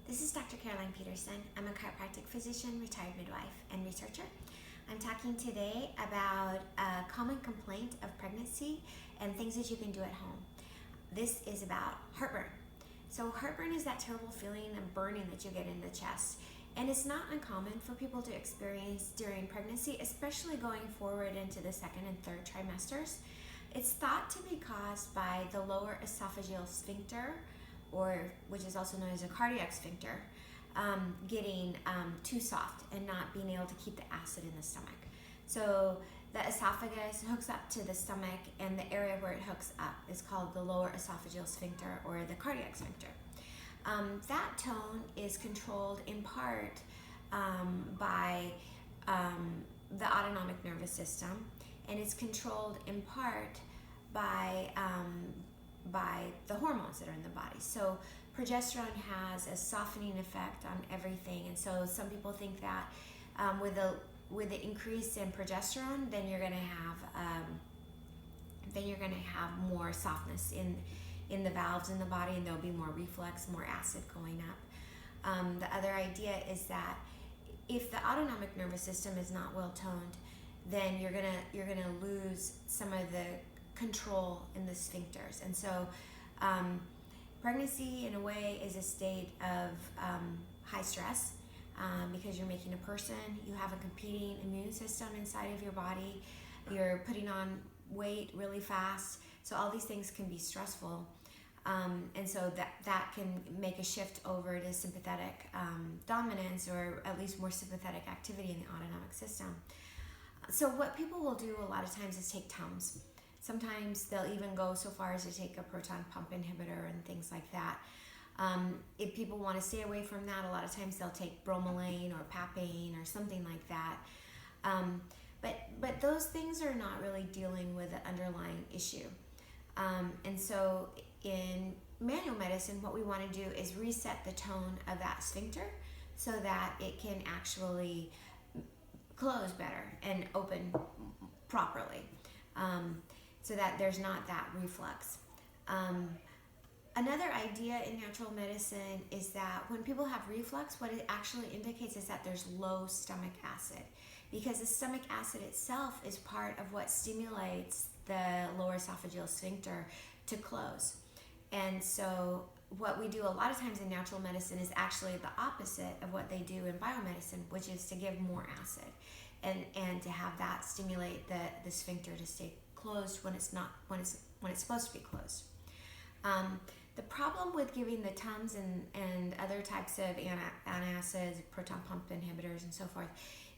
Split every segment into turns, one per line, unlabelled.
This is Dr. Caroline Peterson. I'm a chiropractic physician, retired midwife, and researcher. I'm talking today about a common complaint of pregnancy and things that you can do at home. This is about heartburn. So heartburn is that terrible feeling of burning that you get in the chest. And it's not uncommon for people to experience during pregnancy, especially going forward into the second and third trimesters. It's thought to be caused by the lower esophageal sphincter, or which is also known as a cardiac sphincter, getting too soft and not being able to keep the acid in the stomach. So the esophagus hooks up to the stomach, and the area where it hooks up is called the lower esophageal sphincter or the cardiac sphincter. That tone is controlled in part by the autonomic nervous system, and it's controlled in part by the hormones that are in the body. So progesterone has a softening effect on everything, and so some people think that with the increase in progesterone, then you're going to have more softness in the valves in the body, and there'll be more reflux, more acid going up. The other idea is that if the autonomic nervous system is not well toned, then you're gonna lose some of the control in the sphincters. And so pregnancy in a way is a state of high stress because you're making a person, you have a competing immune system inside of your body, you're putting on weight really fast, so all these things can be stressful. And so that can make a shift over to sympathetic dominance, or at least more sympathetic activity in the autonomic system. So what people will do a lot of times is take Tums. Sometimes they'll even go so far as to take a proton pump inhibitor and things like that. If people want to stay away from that, a lot of times they'll take bromelain or papain or something like that. But those things are not really dealing with the underlying issue. And so in manual medicine, what we want to do is reset the tone of that sphincter so that it can actually close better and open properly, so that there's not that reflux. Another idea in natural medicine is that when people have reflux, what it actually indicates is that there's low stomach acid, because the stomach acid itself is part of what stimulates the lower esophageal sphincter to close. And so what we do a lot of times in natural medicine is actually the opposite of what they do in biomedicine, which is to give more acid and to have that stimulate the sphincter to stay closed when it's supposed to be closed. The problem with giving the Tums and other types of antacids, proton pump inhibitors, and so forth,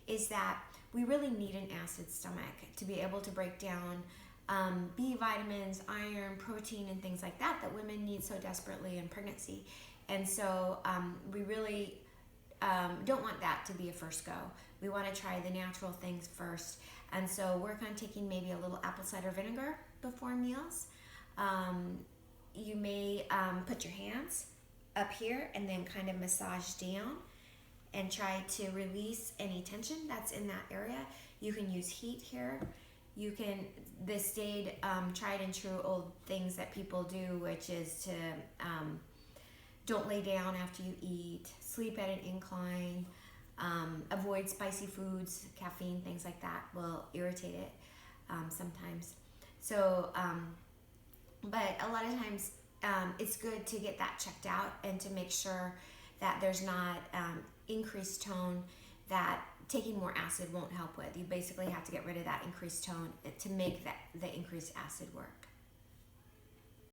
is that we really need an acid stomach to be able to break down B vitamins, iron, protein, and things like that women need so desperately in pregnancy. And so we really don't want that to be a first go. We want to try the natural things first. And so work on taking maybe a little apple cider vinegar before meals. You may put your hands up here and then kind of massage down and try to release any tension that's in that area. You can use heat here. You can, the staid, tried and true old things that people do, which is to don't lay down after you eat, sleep at an incline, avoid spicy foods, caffeine, things like that will irritate it sometimes. So, but a lot of times it's good to get that checked out and to make sure that there's not increased tone that taking more acid won't help with. You basically have to get rid of that increased tone to make the increased acid work.